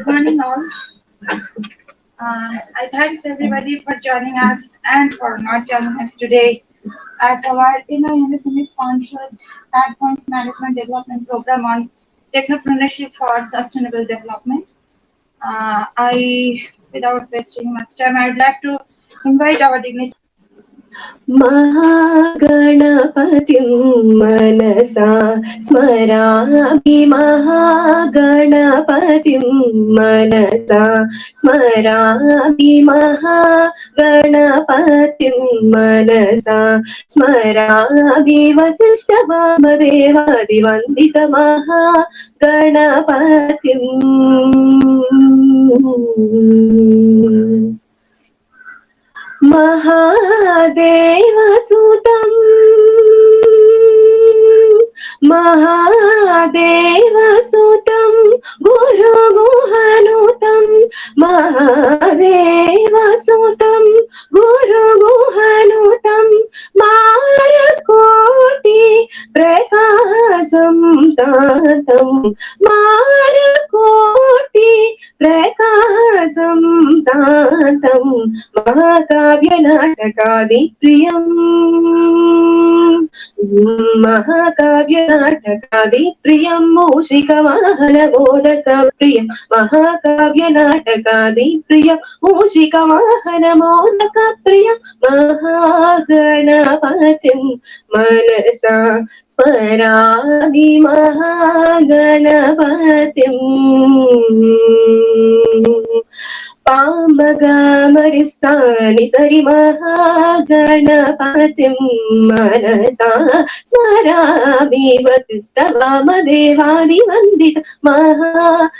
Good morning, all. I thanks everybody for joining us and for not joining us today. I provide ni-msme sponsored platforms management development program on technopreneurship for sustainable development. Without wasting much time, I would like to invite our dignitary. महागणपतिं मनसा स्मरामि महागणपतिं मनसा स्मरामि महागणपतिं मनसा स्मरामि वसिष्ठवामदेवादिवन्दित महागणपतिम् महादेवसुतं महादेवसुतं गुरुगुहनुतं महादेवसुतं गुरुगुहनुतं मारकोटि प्रकाशं शान्तं मारकोटि प्रकाशं शान्तं महाकाव्यनाटकादिप्रियम् महाकाव्यनाटकादिप्रियं मूषिकवाहनमोदकप्रियं महाकाव्यनाटकादिप्रियं मूषिकवाहनमोदकप्रियं महागणपतिं मनसा स्मरामि महागणपतिम् पाम्बगमरिसानि सरि महागणपतिं मनसा स्मरामि वसिष्ठवामदेवादिवन्दित महागणपतिम्.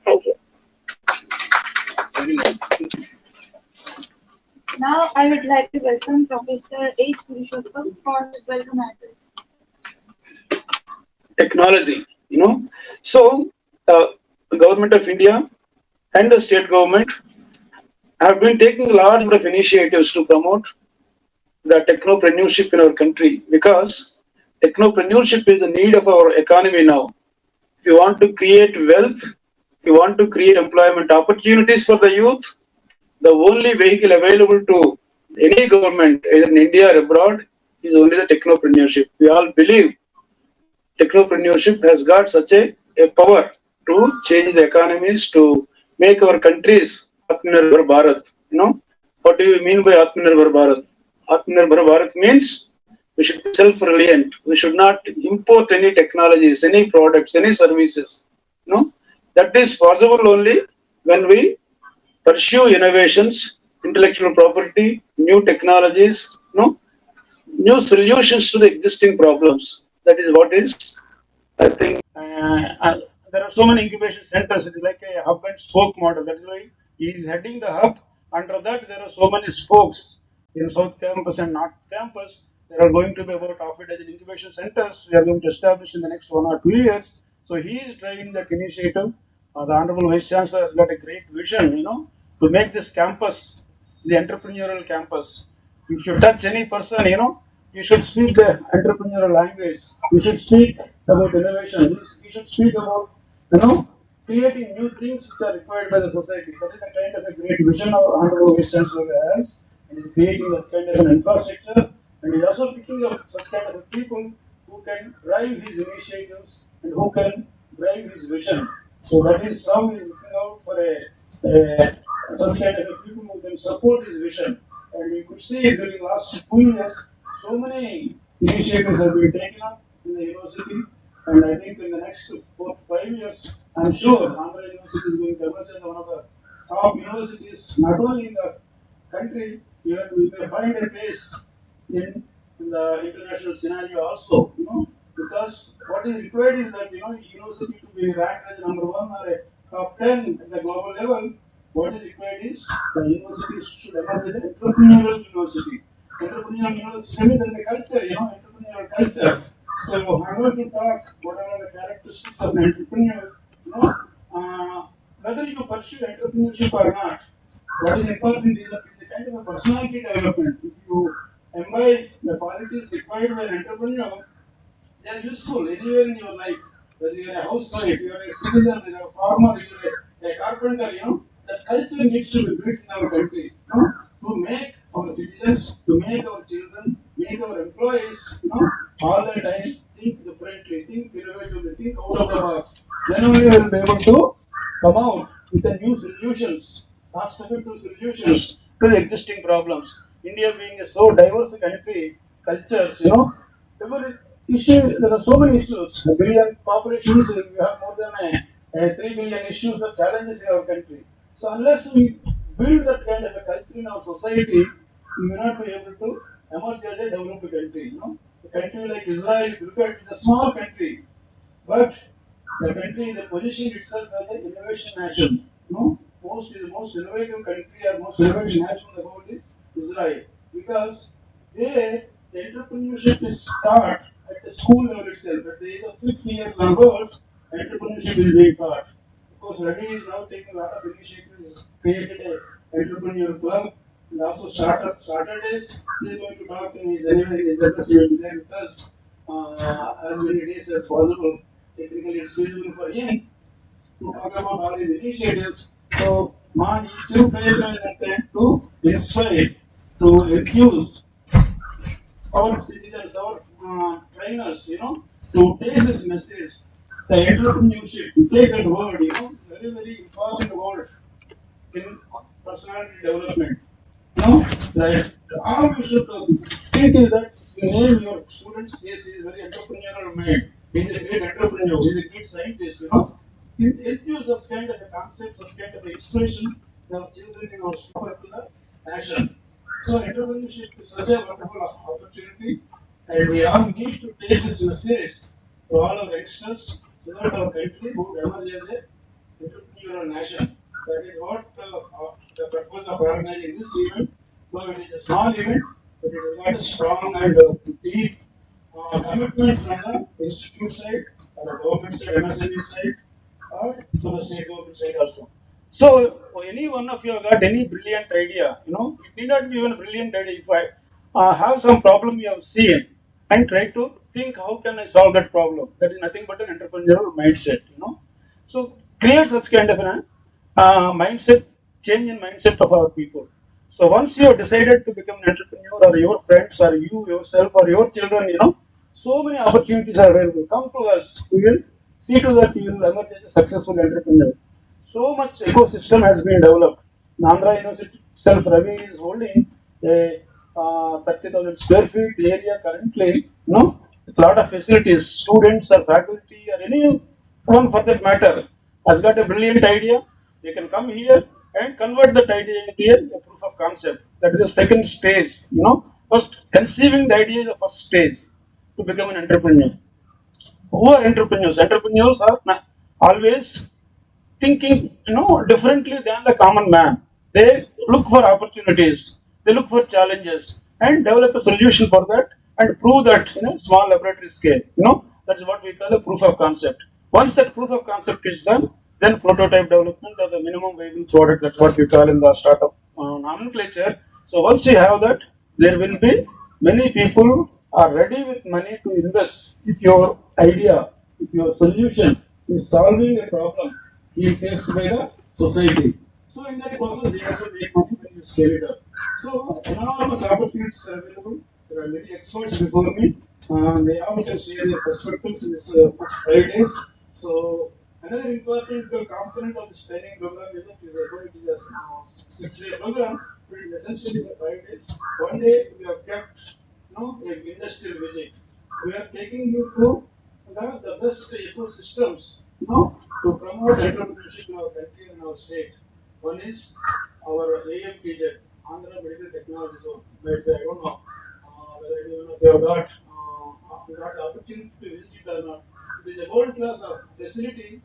Thank you. Now I would like to welcome Professor H. Purushottam for his welcome address. Technology, So, the government of India and the state government have been taking a large number of initiatives to promote the technopreneurship in our country, because technopreneurship is a need of our economy now. If you want to create wealth, if you want to create employment opportunities for the youth, the only vehicle available to any government, either in India or abroad, is only the technopreneurship. We all believe technopreneurship has got such a power to change the economies, to make our countries Atmanirbhar Bharat. What do you mean by Atmanirbhar Bharat? Atmanirbhar Bharat means we should be self-reliant. We should not import any technologies, any products, any services. That is possible only when we pursue innovations, intellectual property, new technologies, new solutions to the existing problems. That is what is, I think, there are so many incubation centers. It is like a hub and spoke model. That is why he is heading the hub. Under that, there are so many spokes in South Campus and North Campus. There are going to be about half a dozen incubation centers we are going to establish in the next 1 or 2 years. So he is driving that initiative. The Honorable Vice Chancellor has got a great vision, to make this campus the entrepreneurial campus. If you touch any person, you should speak the entrepreneurial language. You should speak about innovation. You should speak about, creating new things which are required by the society. That is the kind of a great vision our Honorable Vice Chancellor has, and is creating that kind of an infrastructure. And he is also picking up such kind of people who can drive his initiatives and who can drive his vision. So that is how he is looking out for such kind of people who can support his vision. And we could see during the last 2 years, so many initiatives have been taken up in the university. And I think in the next 4 to 5 years, I'm sure Andhra University is going to emerge as one of the top universities, not only in the country, we may find a place in the international scenario also, because what is required is that, university to be ranked as number 1 or a top 10 at the global level. What is required is the university should emerge as an entrepreneurial university. Entrepreneurial university means there is a culture, entrepreneurial culture. So I'm going to talk what are the characteristics of an entrepreneur, whether you pursue entrepreneurship or not. What is important is that it's a kind of a personality development. If you imbibe the qualities required by an entrepreneur, they are useful anywhere in your life. whether you're a housewife, you're a citizen, you're a farmer, you're a carpenter, that culture needs to be built in our country, to make our citizens, to make our children, make our employees, all the time think differently, think innovatively, think out of the box. Then only we will be able to come out with the new solutions, cost-effective solutions to the existing problems. India being a so diverse country, cultures, every issue, there are so many issues. A billion populations, we have more than 3 billion issues or challenges in our country. So unless we build that kind of a culture in our society, we may not be able to emerge as a developed country. A country like Israel, if you look at it, it's a small country, but the country, the position itself as an innovation nation. Most innovative country or most innovative nation in the world is Israel, because there the entrepreneurship is taught at the school level itself. At the age of 6 years onwards, entrepreneurship is being taught. Of course, Ravi is now taking a lot of initiatives, created an entrepreneur club, and also startup Saturdays. He is going to talk in his anyway, his address will be there with us as many days as possible. Technically, it's feasible for him to talk about all his initiatives. So, Mohan, you to inspire, to enthuse our citizens, our trainers, to take this message, the entrepreneurship, to take that word, it's very, very important word in personality development. Like all we should think is that you name your student's case is very entrepreneurial mind. He's a great entrepreneur, he's a great scientist, It infuse such kind of a concept, such kind of inspiration in our children, in our students to the passion. So entrepreneurship is such a wonderful opportunity, and we all need to take this message to all our youngsters so that our country would emerge as a entrepreneurial nation. That is what the purpose of organizing this event. Though it is a small event, but it has got a strong and deep commitment from the institute side, or the government side, MSME side, or from the state government side also. So, any one of you have got any brilliant idea, it need not be even a brilliant idea. If I have some problem you have seen, and try to think how can I solve that problem. That is nothing but an entrepreneurial mindset. So, create such kind of an mindset, change in mindset of our people. So once you have decided to become an entrepreneur, or your friends, or you yourself, or your children, so many opportunities are available. Come to us. We will see to that you will emerge as a successful entrepreneur. So much ecosystem has been developed. In Andhra University itself, Ravi is holding a 30,000 square feet area currently, with a lot of facilities. Students or faculty or anyone for that matter has got a brilliant idea. They can come here and convert that idea into a proof of concept. That is the second stage. First conceiving the idea is the first stage to become an entrepreneur. Who are entrepreneurs? Entrepreneurs are always thinking, differently than the common man. They look for opportunities, they look for challenges, and develop a solution for that, and prove that small laboratory scale. That is what we call a proof of concept. Once that proof of concept is done, then prototype development or the minimum viable product. That's what we call in the startup nomenclature. So once you have that, there will be many people are ready with money to invest if your idea, if your solution is solving a problem being faced by the society. So in that process, they also make money when you scale it up. So enormous opportunities are available. There are many experts before me. They all can share their perspectives in this next 5 days. So another important component of this training program is that it is going to be a 6-day program. It is essentially for 5 days. One day we have kept, an industrial visit. We are taking you to the best ecosystems, to promote entrepreneurship in our country and our state. One is our AMTZ, Andhra Medical Technology Zone. Maybe I don't know whether anyone of you have got the opportunity to visit it or not. It is a world class facility.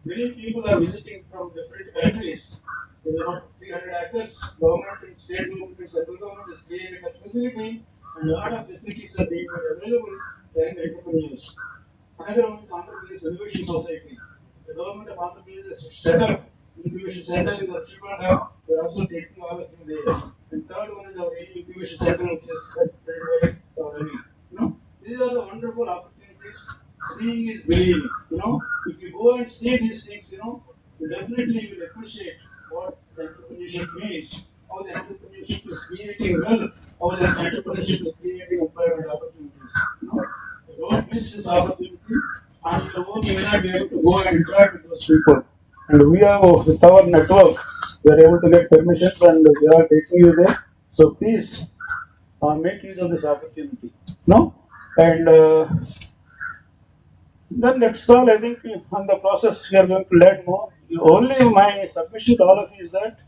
Many people are visiting from different countries. There are about 300 acres. Government and state government and central government is creating that facility, and a lot of facilities are being made available to young entrepreneurs. Another one is Andhra Pradesh Innovation Society. The government of Andhra Pradesh has set up incubation center in the Tripura. They are also taking all of you there. And third one is our incubation center, which is set by Ravi. These are the wonderful opportunities seeing is believing. If you go and see these things, you definitely will appreciate what the entrepreneurship means, how the entrepreneurship is creating wealth, how the entrepreneurship is creating employment opportunities. Don't miss this opportunity, and your own you may not be able to go and interact with those people. And we have with our network, we are able to get permissions and we are taking you there. So please make use of this opportunity. No? And then that's all. I think on the process we are going to learn more. Only my submission to all of you is that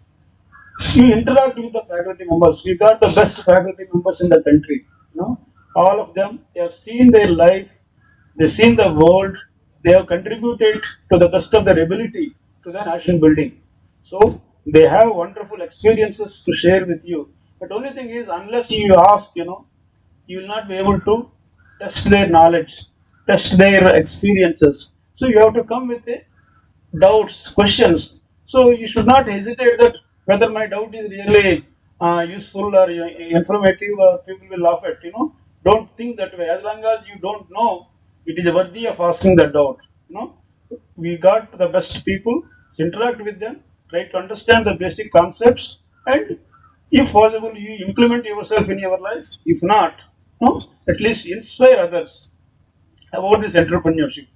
you interact with the faculty members. We got the best faculty members in the country. All of them, they have seen their life, they've seen the world, they have contributed to the best of their ability to the nation building. So they have wonderful experiences to share with you. But only thing is, unless you ask, you will not be able to test their knowledge, test their experiences. So you have to come with a doubts, questions. So you should not hesitate that whether my doubt is really useful or informative or people will laugh at. Don't think that way. As long as you don't know, it is worthy of asking that doubt. We got the best people. So interact with them. Try to understand the basic concepts, and if possible, you implement yourself in your life. If not, at least inspire others about this entrepreneurship.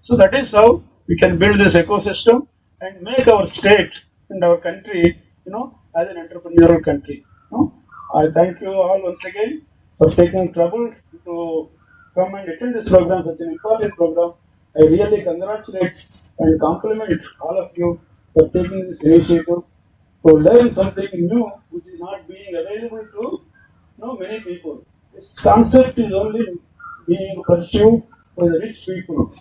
So that is how we can build this ecosystem and make our state and our country, as an entrepreneurial country. I thank you all once again for taking trouble to come and attend this program, such an important program. I really congratulate and compliment all of you for taking this initiative to learn something new which is not being available to many people. This concept is only being pursued by the rich people,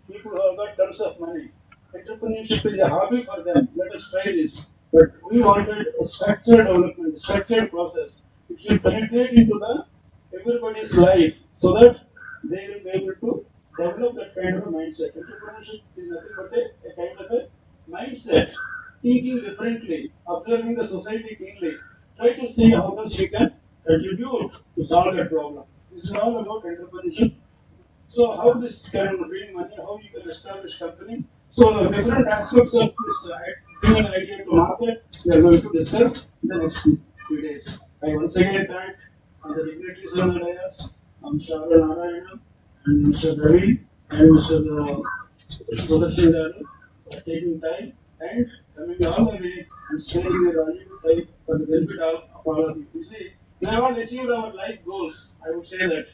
people who have got tons of money. Entrepreneurship is a hobby for them. Let us try this. But we wanted a structured development, structured process. It should penetrate into the everybody's life so that they will be able to develop that kind of a mindset. Entrepreneurship is nothing but a kind of a mindset, thinking differently, observing the society keenly. Try to see how much we can contribute to solve that problem. This is all about entrepreneurship. So how this can bring money, how you can establish company. So different aspects of this bring an idea to market, we are going to discuss in the next few days. I once again thank the dignitaries on the dais, Mr. Narayana, and Mr. Ravi, and Mr. Sudarshan Garu for taking time and coming all the way and spending their valuable time for the benefit of all of you. You see, we have all received our life goals. I would say that,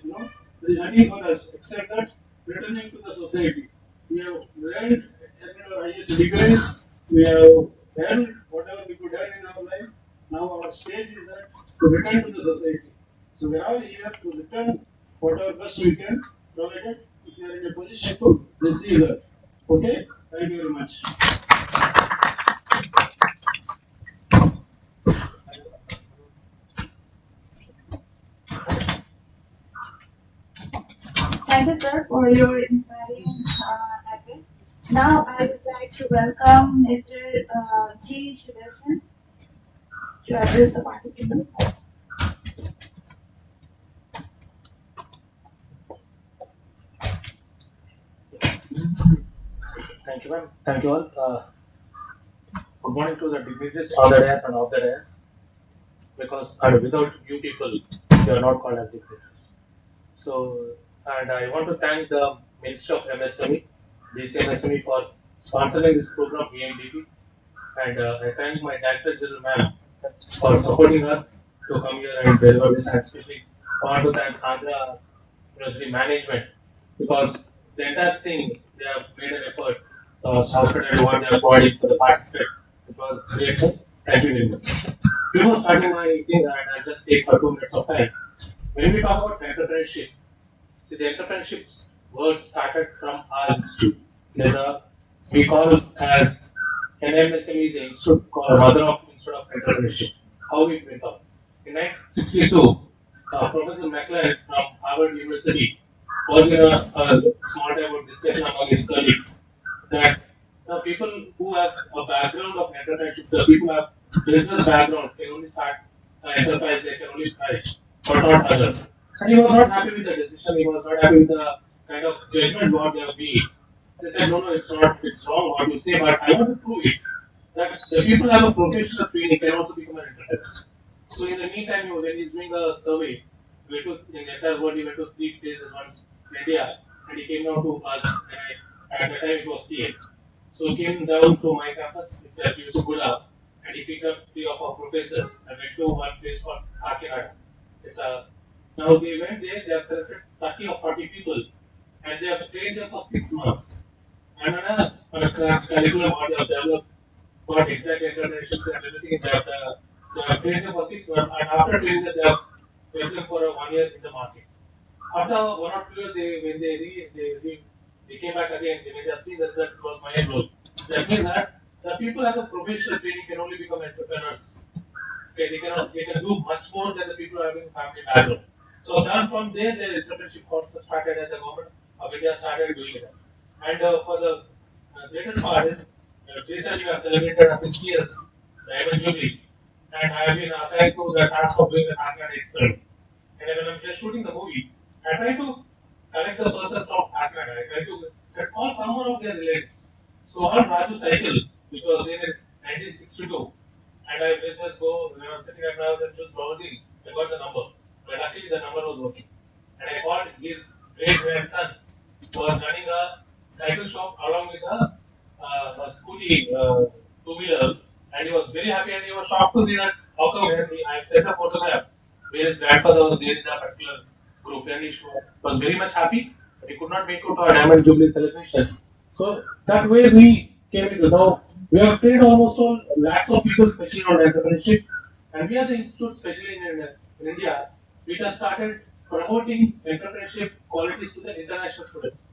there is nothing for us except that returning to the society. We have learned our highest degrees, we have earned whatever we could earn in our life. Now our stage is that to return to the society. So we are all here to return whatever best we can, provided if you are in a position to receive that. Okay? Thank you very much. Thank you, sir, for your inspiring address. Now, I would like to welcome Mr. G. Sudarshan to address the participants. Thank you, ma'am. Thank you all. Good morning to the dignitaries on the dais and off the dais. Because without you people, you are not called as dignitaries. So, and I want to thank the Minister of MSME, DCMSME for sponsoring this program, EMDP. And I thank my Director General ma'am for supporting us to come here and deliver this. And especially, I want to thank Andhra University management because the entire thing they have made an effort. The hospital what they are providing for the participants. It was great. Thank you very much. Before starting my thing, and I'll just take for 2 minutes of time. When we talk about entrepreneurship, see the entrepreneurship word started from our institute. There's a we call as ni-msme is an institute called Mother of Institute of Entrepreneurship. How it went up. In 1962, Professor McLean from Harvard University was in a small type of discussion among his colleagues that the people who have a background of entrepreneurship, the people who have business background can only start an enterprise, they can only flourish, but not others. And he was not happy with the decision, he was not happy with the kind of judgment what they have made. They said, no, it's not, it's wrong what you say, but I want to prove it. That the people have a professional training can also become an entrepreneur. So in the meantime, when he's doing a survey, we went to in the entire world, he went to 3 places once in India, and he came down to us, and at the time it was CA. So he came down to my campus, it's at Yusuguda, and he picked up 3 of our professors and went to one place called Kakinada. It's a now they went there, they have selected 30 or 40 people, and they have trained them for 6 months. And on a curriculum what they have developed, what exactly entrepreneurships and everything they have trained them for 6 months, and after training them, they have trained them for 1 year in the market. After 1 or 2 years, they came back again. When they have seen the result, it was mind blowing. That means that the people have a professional training can only become entrepreneurs. Okay, they can do much more than the people having family background. So then from there, the entrepreneurship course started, and the government of India started doing it. And for the greatest part is recently we have celebrated a 60 years Diamond Jubilee, and I have been assigned to the task of doing the Kakinada experiment. And when I'm just shooting the movie, I try to collect the person from Kakinada. I try to call someone of their relatives. So on Raju cycle, which was there in 1962, and I just go, when I was sitting at my house and just browsing, I got the number. But luckily the number was working. And I called his great grandson, who was running a cycle shop along with a scooty two-wheeler, and he was very happy and he was shocked to see that how come I sent a photograph where his grandfather was there in that particular group, and he was very much happy, but he could not make it to our Diamond Jubilee celebrations. So that way we came into now. We have trained almost all lakhs of people, especially on entrepreneurship, and we are the institute, especially in India, which has started promoting entrepreneurship qualities to the international students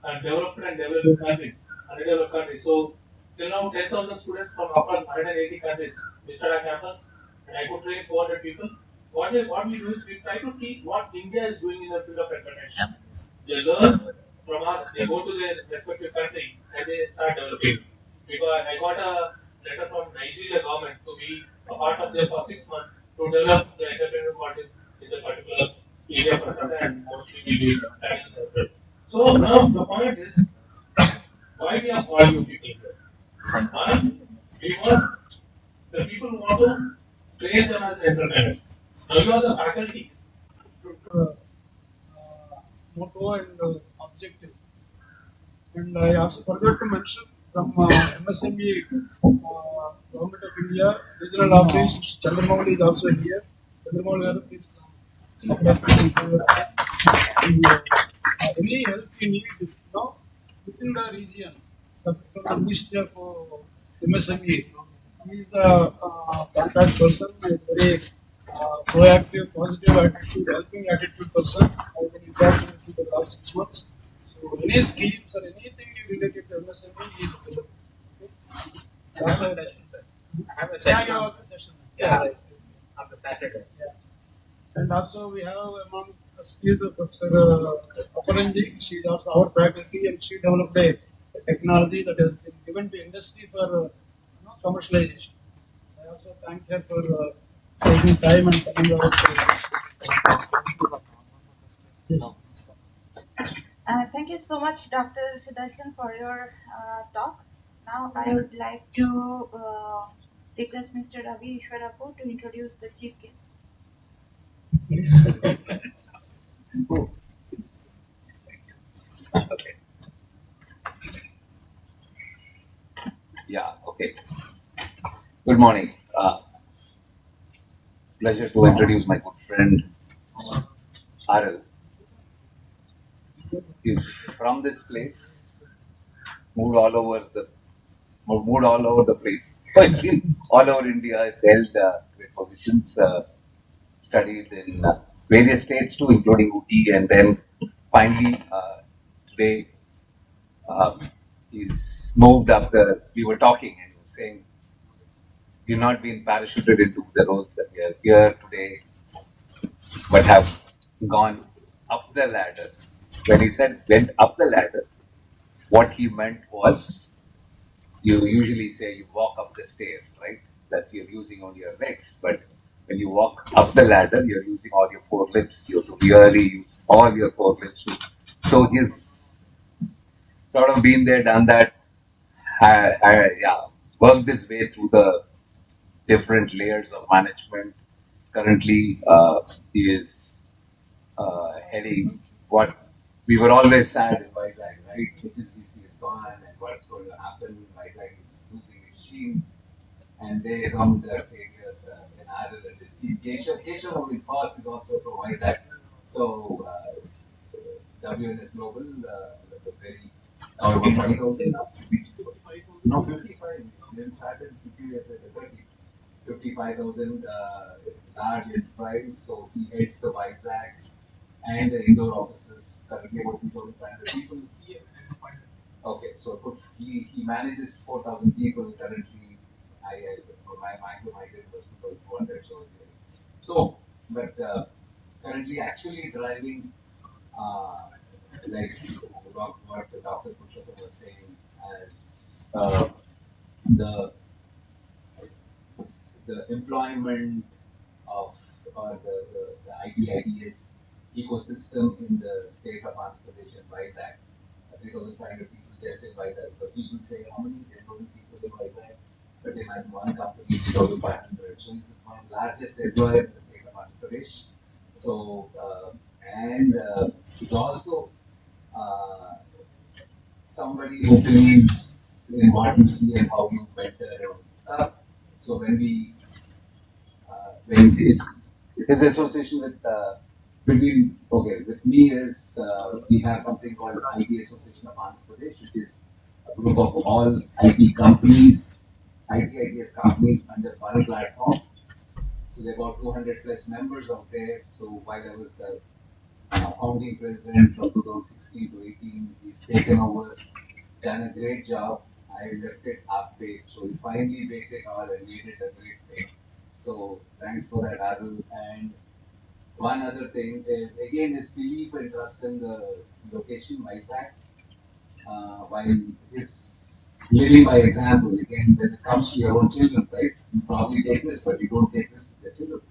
and developed and developing countries, underdeveloped countries. So till now, 10,000 students from across 180 countries visited our campus, and I could train 400 people. What we do is we try to teach what India is doing in the field of entrepreneurship. They learn from us, they go to their respective country, and they start developing. Because I got a letter from Nigeria government to be a part of them for 6 months to develop the entrepreneurial qualities in the particular area for certain, and mostly we do it. So now the point is, why we are calling you people here? One, we want the people who want to train them as entrepreneurs. Now you are the faculties. Motto and objective. And I also forgot to mention from MSME, Government of India, Regional Office, Chandramouli is also here. Chandramouli Garu, please. Any help you need, within the region, from the Ministry of MSME, he is the contact person, and very proactive, positive attitude, helping attitude person. I've been interacting with him the last 6 months. So any schemes or anything related to MSME, he is available. Okay? I have a session, sir. I have a session. Yeah, you have a session. Yeah, Right. on the Saturday. Yeah. And also we have among us is Professor Aparanji. She is also our faculty, and she developed a technology that has been given to industry for commercialization. I also thank her for taking time and coming out. Yes. Thank you so much, Dr. Sudarshan, for your talk. Now I would like to request Mr. Ravi Ishwarapu to introduce the chief guest. Okay. Yeah, okay. Good morning. Pleasure to introduce my good friend, Arul. He's from this place, moved all over the place. All over India, has held great positions, studied in various states too, including UT, and then finally today he's moved up we were talking and he was saying, you've not been parachuted into the roles that we are here today, but have gone up the ladder. When he said went up the ladder, what he meant was, you usually say you walk up the stairs, right? That's you're using on your legs. But when you walk up the ladder, you're using all your four limbs. You have to really use all your four limbs to So he's sort of been there, done that, yeah, worked his way through the different layers of management. Currently, he is heading what we were always sad in Vizag, right? HSBC is gone, and what's going to happen? Vizag is losing its sheen, and they come just saying in Andhra and this team. Keshav, his boss, is also from Vizag. So, WNS Global, very, about 5,000 now. No, 55. Then started 50 at 30. 55,000 large enterprise. So he heads the Vizag and the indoor offices, currently about 2,500 people. Okay, so he manages 4,000 people currently. My micro-migrant was 2,400. So, but currently actually driving, uh, like what the Dr. Purushottam was saying, as the the employment of the ITAAP ecosystem in the state of Andhra Pradesh and Vizag. 3,500 people just in Vizag, because people say how many 10,000 people in Vizag, but they might one company 3,500. So he's the one largest employer in the state of Andhra Pradesh. So and he's also uh, somebody who believes in what you see and how you better and stuff. So when it's his association with between with me is we have something called IT Association of Andhra Pradesh, which is a group of all IT companies, ITS companies under one platform. So there are about 200 plus members out there. So while I was the founding president from 2016 to 18, he's taken over, done a great job. I left it half baked, so he finally baked it all and made it a great thing. So thanks for that, Arul. And one other thing is again his belief and trust in the location, Vizag, while his living by example. Again, when it comes to your own children, right? You probably take this, but you don't take this with your children.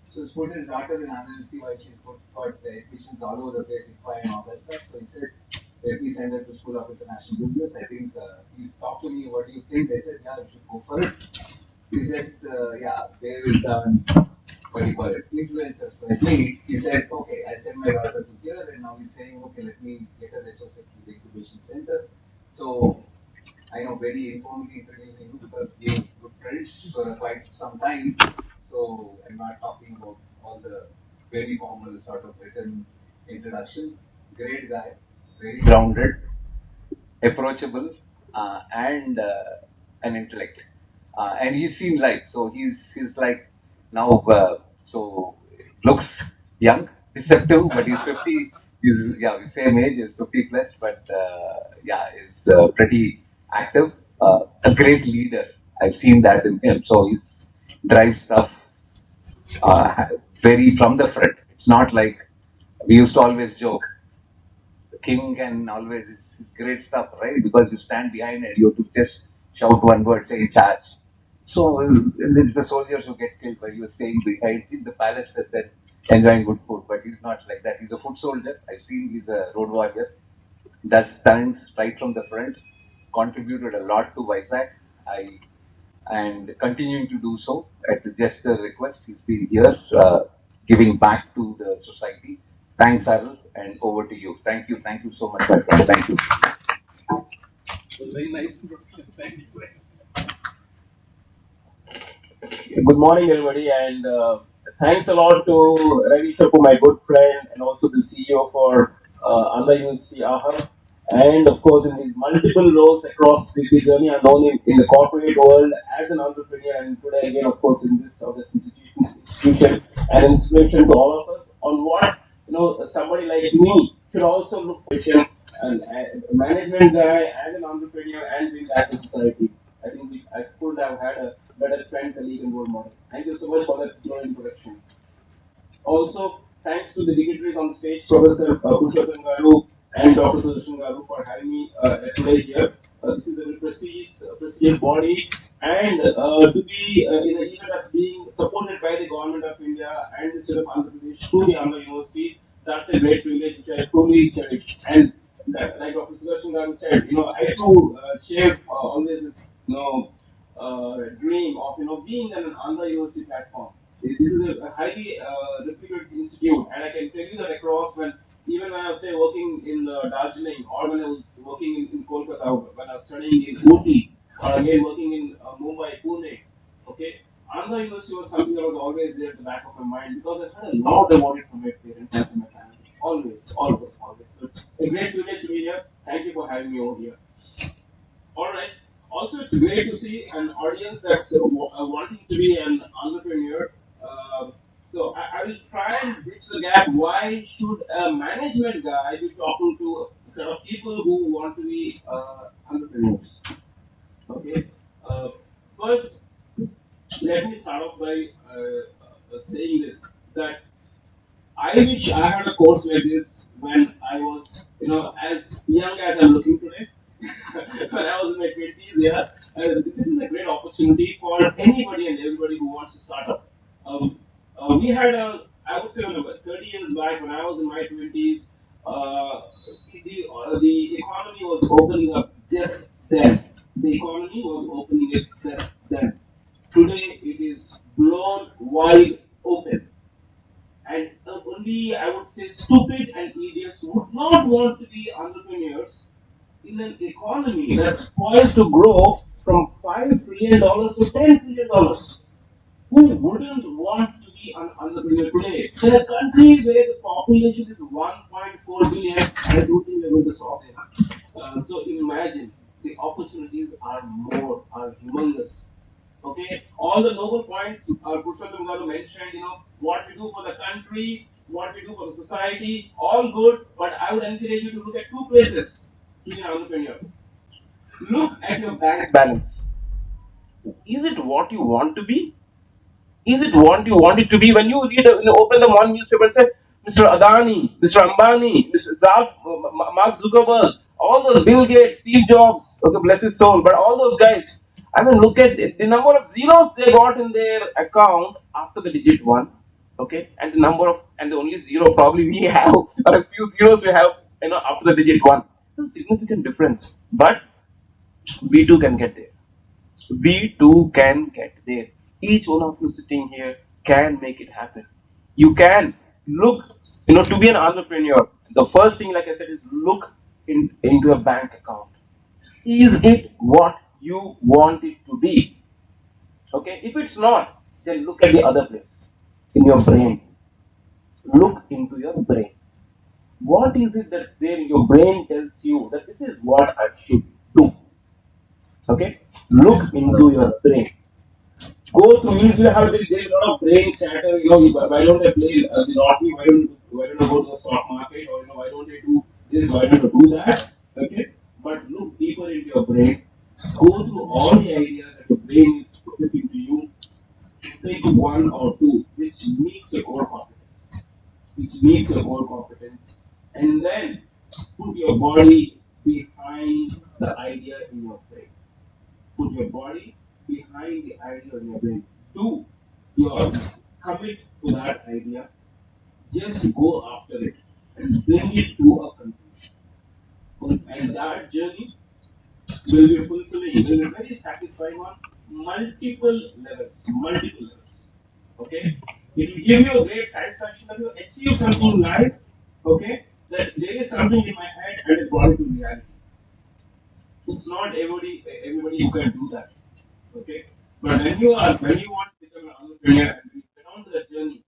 So he's put his daughter in Andhra University while she's got the admissions all over the place, IFA and all that stuff. So he said, let me send her to School of International Business. I think he's talked to me, what do you think? I said, yeah, you should go for it. He's just, there is what do you call it, influencer. So I think he said, okay, I'll send my daughter to here. And now he's saying, okay, let me get her associated with the incubation center. So I know very informally introducing you because we are good friends for quite some time. So I'm not talking about all the very formal sort of written introduction. Great guy, very grounded, approachable, and an intellect. And he's seen life, so he's like now so looks young, deceptive, but he's 50. He's same age, he's 50 plus, but is pretty active. A great leader. I've seen that in him. So he's drives stuff very from the front. It's not like we used to always joke the king can always it's great stuff, right? Because you stand behind it, you have to just shout one word, say charge. So it's the soldiers who get killed while you're staying behind in the palace and then enjoying good food. But he's not like that. He's a foot soldier. I've seen he's a road warrior. Does stunts right from the front. He's contributed a lot to Vizag. I and continuing to do so at just a request. He's been here giving back to the society. Thanks, Arul, and over to you. Thank you so much, my friend. Thank you. Very nice introduction. Thanks. Good morning, everybody, and thanks a lot to Ravi for my good friend and also the CEO for Andhra University ahub. And of course, in his multiple roles across the journey, I known him in the corporate world as an entrepreneur, and today again, of course, in this institution, an inspiration to all of us on what somebody like me should also look for and management guy and an entrepreneur and bring back to society. I think I could have had a better friend, colleague, and role model. Thank you so much for that introduction. Also, thanks to the dignitaries on stage, Professor Purushottam Garu and Dr. Sudarshan Garu for having me today here. This is a very prestigious body, and to be in an event that's being supported by the government of India and the state of Andhra Pradesh through the Andhra University. that's a great privilege which I truly cherish. And like Dr. Sudarshan Garu said, I too share always this, dream of, being on an Andhra University platform. This is a highly reputed institute, and I can tell you that across even when I was say working in Darjeeling, or when I was working in Kolkata, when I was studying in Ooty, or again working in Mumbai, Pune, okay, Andhra University was something that was always there at the back of my mind because I had a lot about it from my parents and from my family. Always, always, always. So it's a great privilege to be here. Thank you for having me over here. All right. Also, it's great to see an audience that's wanting to be an entrepreneur. So I will try and bridge the gap. Why should a management guy be talking to a set of people who want to be entrepreneurs? Okay. Uh, First, let me start off by saying this that I wish I had a course like this when I was, as young as I'm looking today. When I was in my 20s, yeah. This is a great opportunity for anybody and everybody who wants to start up. We had I would say, 30 years back when I was in my 20s, the economy was opening up just then. The economy was opening it just then. Today, it is blown wide open. And only, I would say, stupid and idiots would not want to be entrepreneurs in an economy that's poised to grow from $5 trillion to $10 trillion. Who wouldn't want to be an entrepreneur today? In a country where the population is 1.4 billion, I don't think we're going to stop there. So imagine the opportunities are humongous. Okay, all the noble points Purushottam Garu mentioned, what we do for the country, what we do for the society, all good, but I would encourage you to look at two places to be an entrepreneur. Look at your bank balance. Is it what you want to be? Is it what you want it to be? When you open the one newspaper and say, Mr. Adani, Mr. Ambani, Mr. Mark Zuckerberg, all those Bill Gates, Steve Jobs, okay, bless his soul, but all those guys, I mean, look at the number of zeros they got in their account after the digit one, okay, and the only zero probably we have, or a few zeros we have, after the digit one. There's a significant difference, but we too can get there. We too can get there. Each one of you sitting here can make it happen. You can look, to be an entrepreneur. The first thing, like I said, is look into a bank account. Is it what you want it to be? Okay, if it's not, then look at the other place in your brain. Look into your brain. What is it that's there in your brain tells you that this is what I should do? Okay, look into your brain. Go through. You have there's a lot of brain chatter. Why don't I play the lottery? Why don't I go to the stock market? Or why don't I do this? Why don't I do that? Okay, but look deeper into your brain. Go through all the ideas that your brain is putting to you. Take one or two, which meets your core competence. And then put your body behind the idea in your brain. Put your body behind the idea in your brain. Do your commit to that idea. Just go after it and bring it to a conclusion. And that journey will be fulfilling, will be very satisfying on multiple levels. Okay? It will give you a great satisfaction that you achieve something in life. Okay? That there is something in my head and it brought it to reality. It's not everybody who can do that. Okay, but when you want to become an entrepreneur and you get on to the journey,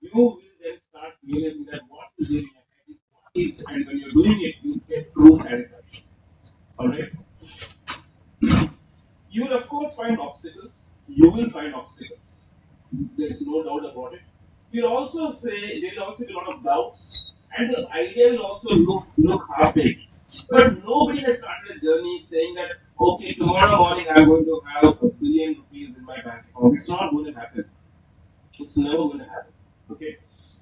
you will then start realizing that what is there in your head is what is, and when you're doing it, you get true satisfaction. All right. You will of course find obstacles. You will find obstacles. There's no doubt about it. You'll also say there will also be a lot of doubts, and the idea will also look half baked. But nobody has started a journey saying that okay, tomorrow morning I'm going to have ₹1 billion in my bank account. It's not going to happen. It's never going to happen. Okay.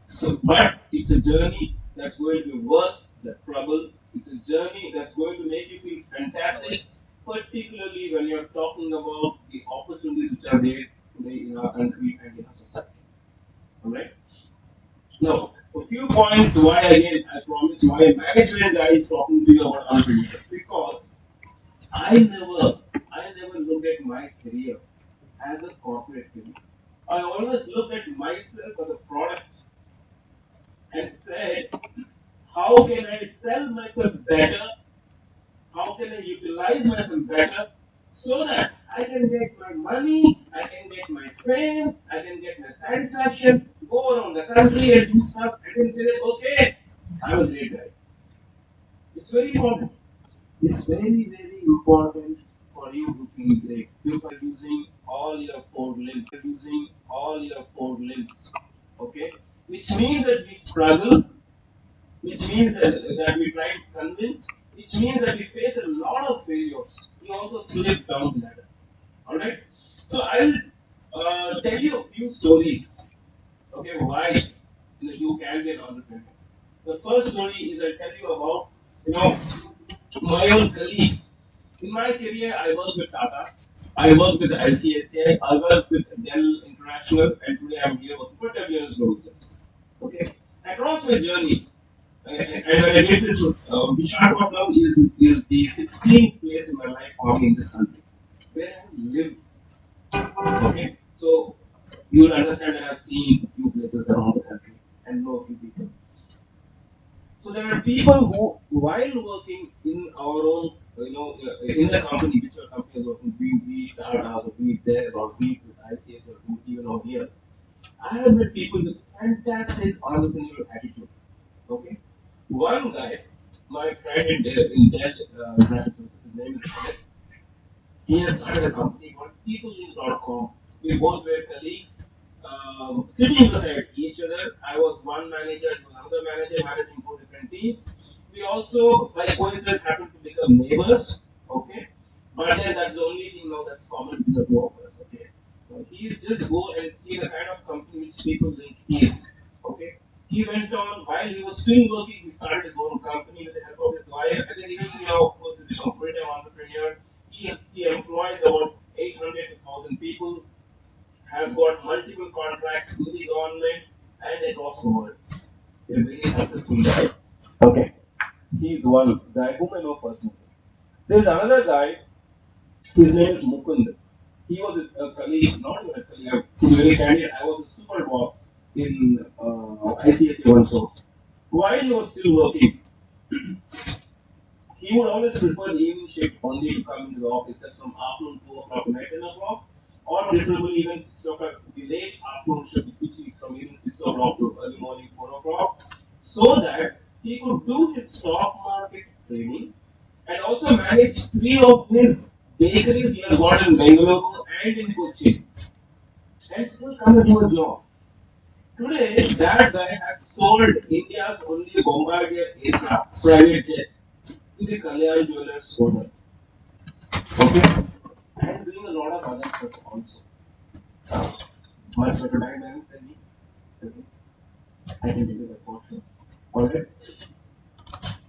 So, but it's a journey that's going to be worth the trouble. It's a journey that's going to make you feel fantastic, particularly when you're talking about the opportunities which are there today in our country and in our society. Alright? Now, a few points why again I promise why management guy is talking to you about entrepreneurship, because I never looked at my career as a corporate career. I always looked at myself as a product and said, how can I sell myself better? How can I utilize myself better so that I can get my money, I can get my fame, I can get my satisfaction, go around the country and do stuff and then say that, okay, I'm a great guy. It's very important. It's very, very important for you to feel great. You are using all your four limbs. Using all your four limbs. Okay? Which means that we struggle, which means that we try to convince, which means that we face a lot of failures. We also slip down the ladder. Alright? So I'll tell you a few stories. Okay, why you can be an entrepreneur. The first story is I'll tell you about, my own colleagues. In my career, I worked with Tata's, I worked with ICICI, I worked with Dell International, and today I'm here working for WNS Global Services. Okay, across my journey, and when I did this, Visakhapatnam is the 16th place in my life for me in this country, where I have lived. Okay, so you will understand that I've seen few places around the country and know a few people. So there are people who, while working in our own, in the company, which our company is working, be it Tata or be it there or be it with ICS or even over here, I have met people with fantastic entrepreneurial attitude. Okay, one guy, my friend in Dell International Services, his name is Amit. He has started a company called peoplelink.com. We both were colleagues, sitting beside each other. I was one manager and another manager managing two different teams. We also, by coincidence, happened to become neighbors. Okay, but then that's the only thing now that's common to the two of us. Okay, he just go and see the kind of company which people link is. Okay, he went on while he was still working. He started his own company with the help of his wife, and then eventually, now, of course, he became a full-time entrepreneur. He employs about 800 to 1,000 people, has got multiple contracts with the government and across the world. A very successful guy. Okay. He's one guy whom I know personally. There's another guy, his name is Mukund. He was a colleague, not even a colleague, to be very candid, I was a super boss in ICSC one source. While he was still working, he would always prefer the evening shift only to come into the office, that's from afternoon 2 o'clock to night 10 o'clock, or preferably even 6 o'clock, the late afternoon shift, which is from evening 6 o'clock to early morning 4 o'clock, so that he could do his stock market trading and also manage three of his bakeries he has got in Bengaluru and in Kochi, and still come and do a job. Today, that guy has sold India's only Bombardier aircraft, private jet, to the Kalyan Jewelers owner. Okay? And doing a lot of other stuff also. Much better dynamics than me. Okay? I can tell you that for sure. Alright?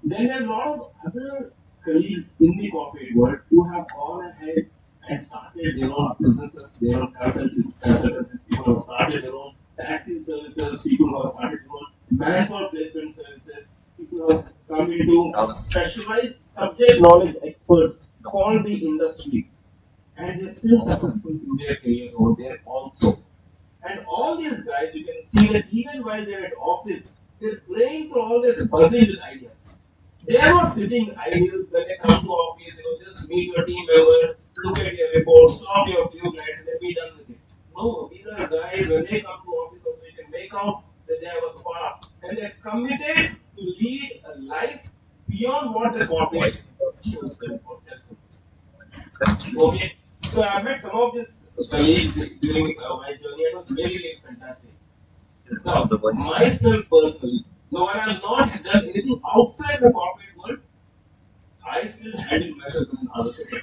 Then there are a lot of other colleagues in the corporate world who have gone ahead and started their own businesses, their own consultancies, people who have started their own taxi services, people who have started their own manpower placement services, people who have come into specialized subject knowledge experts for the industry, and they're still successful in their careers over there also. And all these guys, you can see that even while they're at office, their brains are always buzzing with ideas. They are not sitting idle when they come to office, just meet your team members, look at your report, stop your few clients, and then be done with it. No, these are guys, when they come to office also, you can make out that they have a spark. And they're committed to lead a life beyond what the corporate shows them or tells them. Okay, so I met some of these colleagues during my journey. It was really, really fantastic. Now, myself personally, now when I've not done anything outside the corporate world, I still handle myself as an entrepreneur.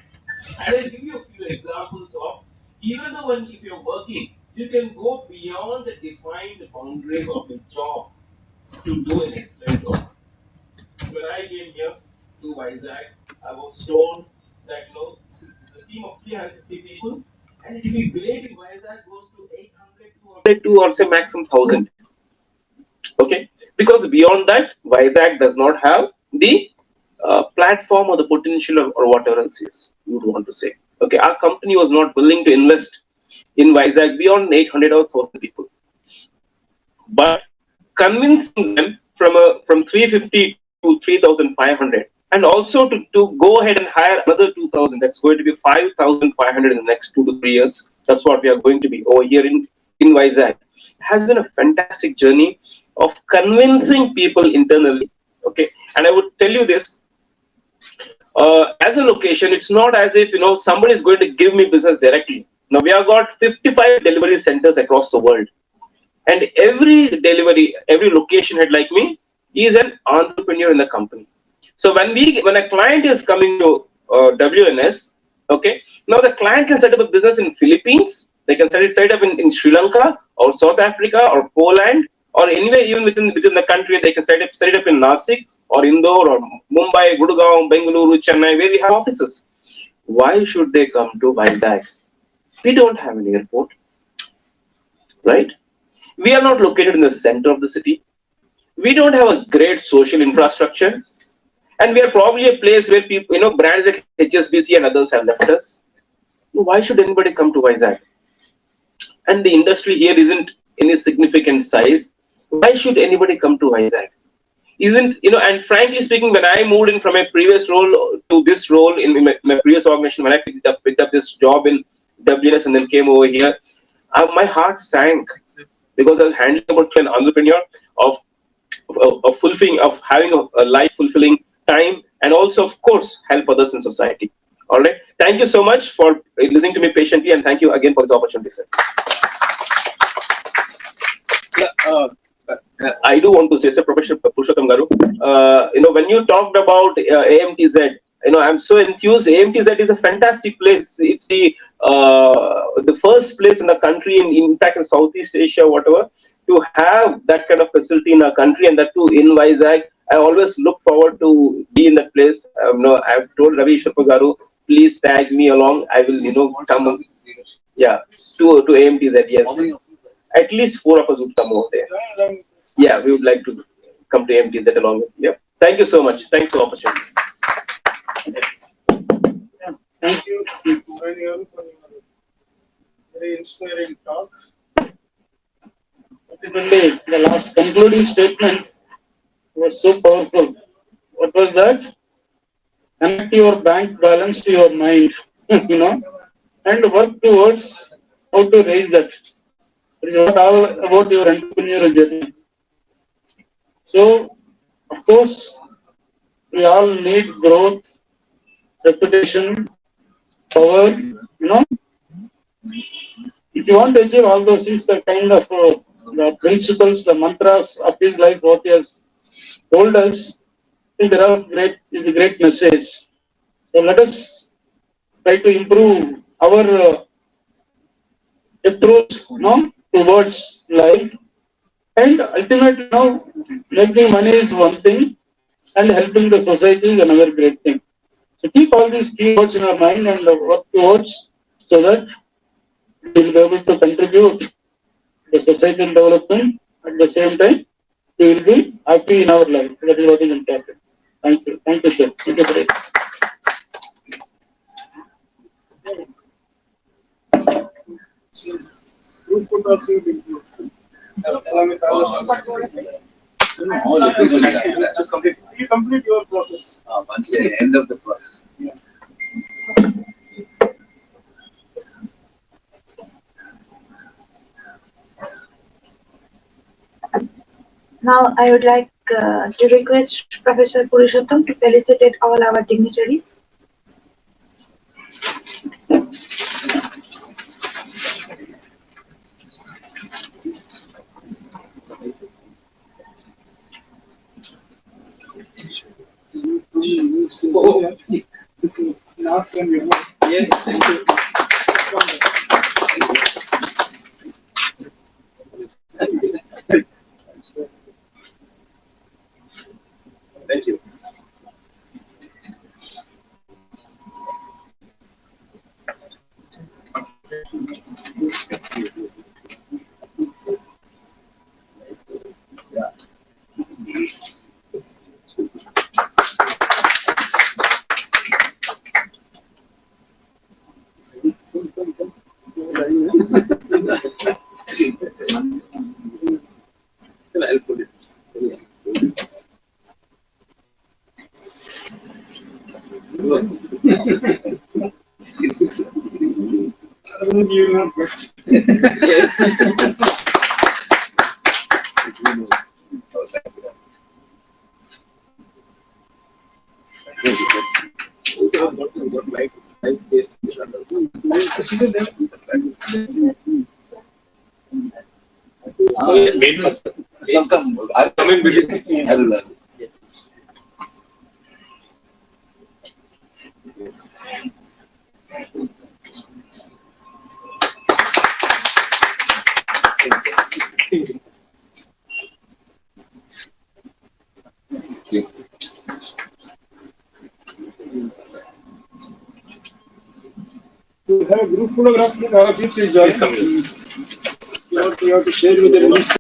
And I'll give you a few examples of, even though when if you're working, you can go beyond the defined boundaries of your job to do an excellent job. When I came here to Vizag, I was told that this is a team of 350 people, and it will be great if Vizag goes to 800 to or say maximum 1,000. Okay, because beyond that, Vizag does not have the platform or the potential or whatever else is you would want to say. Okay, our company was not willing to invest in Vizag beyond 800 or 400 people, but convincing them from 350 to 3,500, and also to go ahead and hire another 2,000. That's going to be 5,500 in the next 2 to 3 years. That's what we are going to be over here in Vizag. Has been a fantastic journey of convincing people internally. Okay, and I would tell you this, as a location, it's not as if somebody is going to give me business directly. Now we have got 55 delivery centers across the world, and every location head like me is an entrepreneur in the company. So when a client is coming to WNS, okay, now the client can set up a business in Philippines, they can set it up in Sri Lanka or South Africa or Poland or anywhere even within the country. They can set it up in Nasik or Indore or Mumbai, Gurgaon, Bengaluru, Chennai, where we have offices. Why should they come to Vizag? We don't have an airport, right? We are not located in the center of the city. We don't have a great social infrastructure, and we are probably a place where people, brands like HSBC and others have left us. Why should anybody come to Vizag? And the industry here isn't any significant size. Why should anybody come to Vizag? Isn't And frankly speaking, when I moved in from a previous role to this role in my previous organization, when I picked up this job in WNS and then came over here, my heart sank because I was handling about an entrepreneur of fulfilling, of having a life fulfilling time, and also of course help others in society. All right, thank you so much for listening to me patiently, and thank you again for this opportunity, sir. Yeah, I do want to say, sir, Professor Purushottam Garu, when you talked about AMTZ, I'm so enthused. AMTZ is a fantastic place. It's the first place in the country, in fact, in Southeast Asia, whatever, to have that kind of facility in our country, and that too in Vizag. I always look forward to be in that place. I've told Ravi Garu, please tag me along. I will, come. Yeah, to AMTZ, yes. At least 4 of us would come over there. Yeah, we would like to come to AMTZ along with you. Yeah. Thank you so much. Thanks for the opportunity. Thank you, for your very inspiring talk. Particularly the last concluding statement was so powerful. What was that? Connect your bank balance to your mind, and work towards how to raise that. It is not all about your entrepreneurial journey. So, of course, we all need growth, reputation, power. If you want to achieve all those things, the kind of the principles, the mantras of his life, what he has told us, I think there are is a great message. So let us try to improve our approach, towards life, and ultimately, making money is one thing, and helping the society is another great thing. So keep all these keywords in our mind and work towards, so that we will be able to contribute to the societal development. At the same time, we will be happy in our life. That is what is important. Thank you. Thank you, sir. Thank you, sir. Who could also include? Just complete. You complete your process. Once the end of the process. Yeah. Now I would like to request Professor Purushottam to felicitate all our dignitaries. Yes, thank you. Thank you. Wait first. Come. I'll come in between. I will learn. You have a group photograph with our people. Please come in. You have to share with the registrar.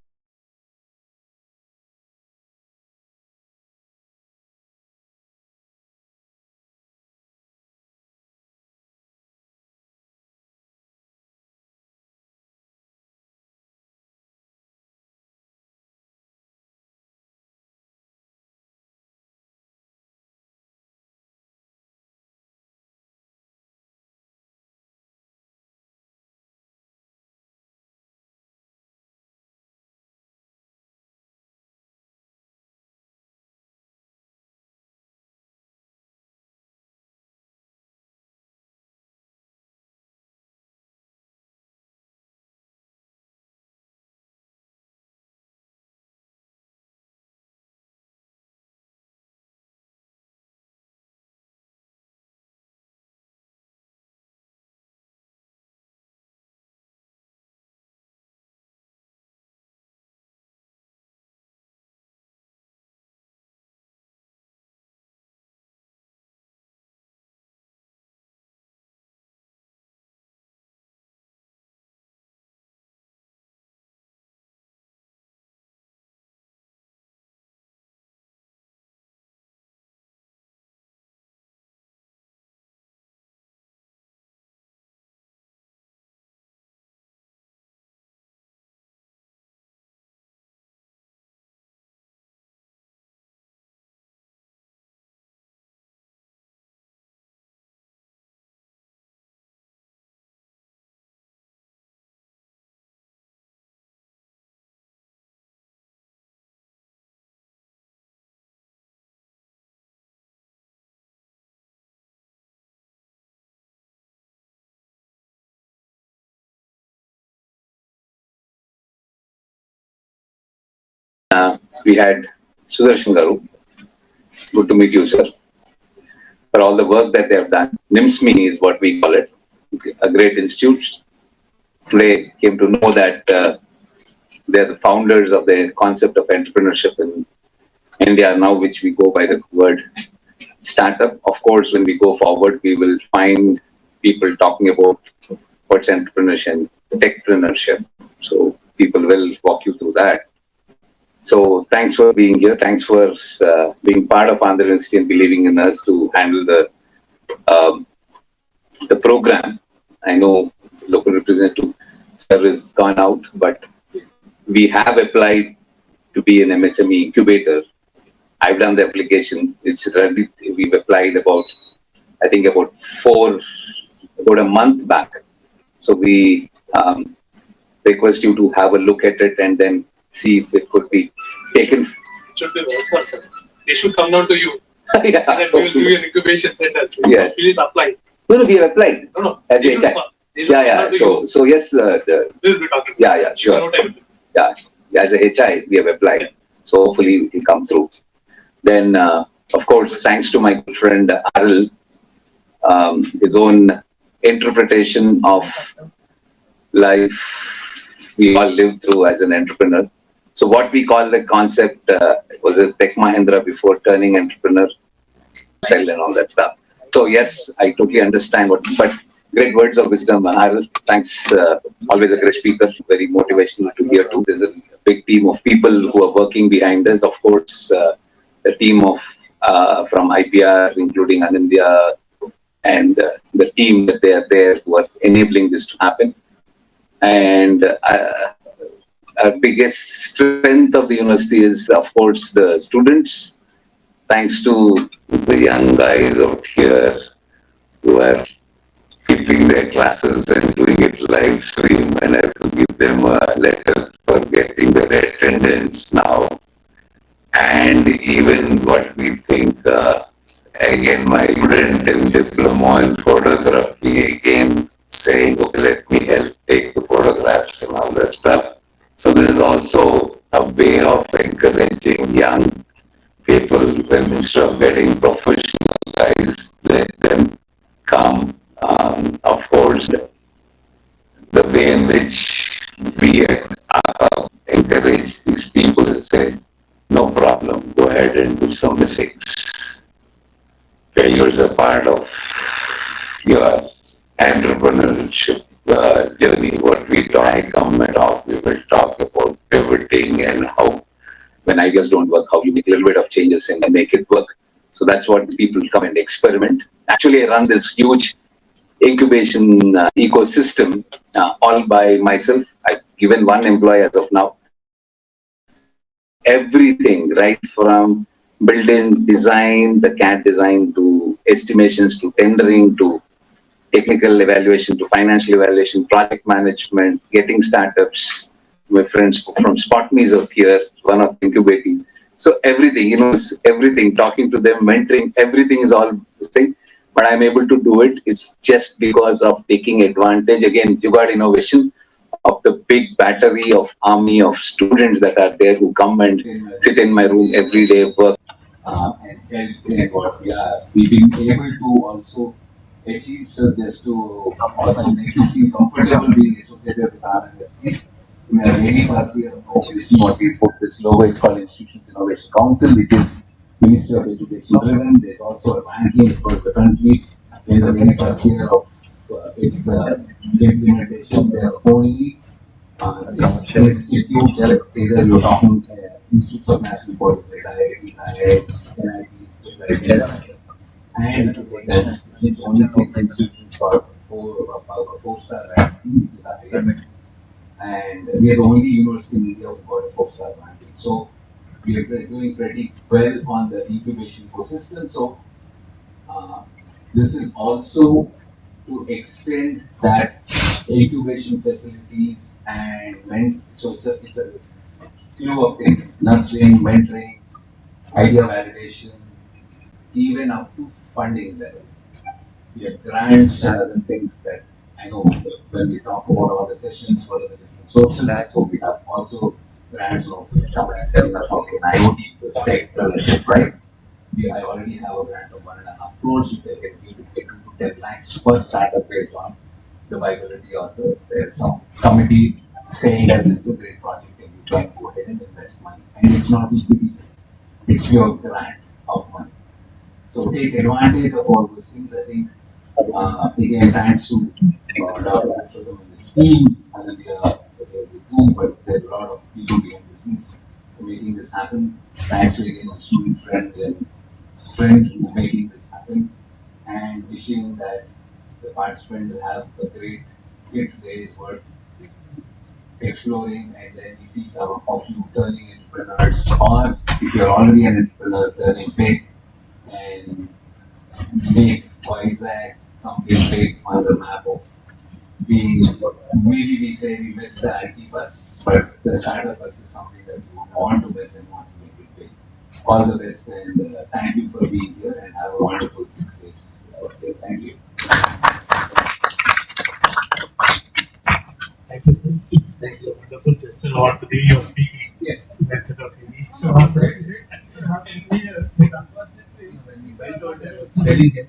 We had Sudarshan Garu. Good to meet you, sir. For all the work that they have done. ni-msme is what we call it. A great institute. Today came to know that they're the founders of the concept of entrepreneurship in India now, which we go by the word startup. Of course, when we go forward, we will find people talking about what's entrepreneurship, techpreneurship. So people will walk you through that. So thanks for being here. Thanks for being part of Andhra University and believing in us to handle um, the program. I know local representative sir has gone out, but we have applied to be an MSME incubator. I've done the application. It's ready. We've applied about, I think about a month back. So we request you to have a look at it and then see if it could be taken. It should be vice versa. They should come down to you. Yeah, So that we will give you an incubation center. Yes. So please apply. No, we have applied. No. As They a should HI. come. They should come down to you. So yes, We will be talking. yeah, sure. No time. Yeah, as a HI, we have applied. So hopefully it will come through. Then, of course, thanks to my good friend Arul, his own interpretation of life we all live through as an entrepreneur. So what we call the concept was a Tech Mahindra before turning entrepreneur, sell and all that stuff. So yes, I totally understand but great words of wisdom, Arul. Thanks. Always a great speaker, very motivational to hear too. There's a big team of people who are working behind us. Of course, the team of from IPR, including Anindya, and the team that they are there who are enabling this to happen. And our biggest strength of the university is, of course, the students. Thanks to the young guys out here who are keeping their classes and doing it live stream, and I have to give them a letter for getting their attendance now. And even what we think, again, my student in diploma in photography, again saying, okay, let me help take the photographs and all that stuff. So there is also a way of encouraging young people, when instead of getting professional guys, let them come. Of course, the way in which we encourage these people and say, no problem, go ahead and do some mistakes. Failures are part of your entrepreneurship journey. What we try, come and talk, we will talk about pivoting and how, when ideas don't work, how you make a little bit of changes and make it work. So that's what people come and experiment. Actually, I run this huge incubation ecosystem all by myself. I've given one employee as of now. Everything, right from built-in design, the CAD design, to estimations, to tendering, to technical evaluation, to financial evaluation, project management, getting startups. My friends from SpotMe is up here, one of incubating. So everything, everything, talking to them, mentoring, everything is all this thing. But I'm able to do it. It's just because of taking advantage, again, Jugaad innovation, of the big battery of army of students that are there who come and sit in my room every day, work and help in what we've been able to also achieve. So just to also make you feel comfortable being associated with our industry. In our very first year of operation, what we put this logo, it's called Institutions Innovation Council, which is Ministry of Education driven. There's also a ranking across the country. In the very first year of its implementation, there are only six institutes, either you're talking Institutes of National Quality, IITs, NITs, and there's only six institutions for four-star ranking, which is the highest. And we are the only university in India who got a four-star ranking. So we are doing pretty well on the incubation ecosystem. So this is also to extend that incubation facilities and so it's a slew of things: nurturing, mentoring, idea validation, even up to funding level. We have grants and other things that I know when we talk about all the sessions, what are the different sources. So we have also grants of somebody telling us, okay, in IoT, the Technopreneurship, right? I already have a grant of 1.5 crores, which I can give to 2 to 10 lakhs per startup based on the viability of there's some committee saying that this is a great project and you can go ahead and invest money. And it's not equity, it's your grant of money. So take advantage of all those things. I think, again, thanks to Dr. Ashwagam and his team, and they do, but there are a lot of people behind the scenes for making this happen. Thanks to, again, my student friends and friends who are making this happen, and wishing that the participants have a great 6 days worth exploring, and then we see some of you turning entrepreneurs, or if you're already an entrepreneur, turning big and make Vizag something big on the map of being, maybe we say we miss the IT bus, but the startup bus is something that we want to miss and want to make it big. All the best, and thank you for being here, and have a wonderful 6 days. Okay, thank you. Thank you, sir. Thank you. Wonderful. Just a lot to be your speaking. Yeah. That's it. Okay. So, very great. Sir, happy New Year. Unfortunately, When we went out, I was selling it.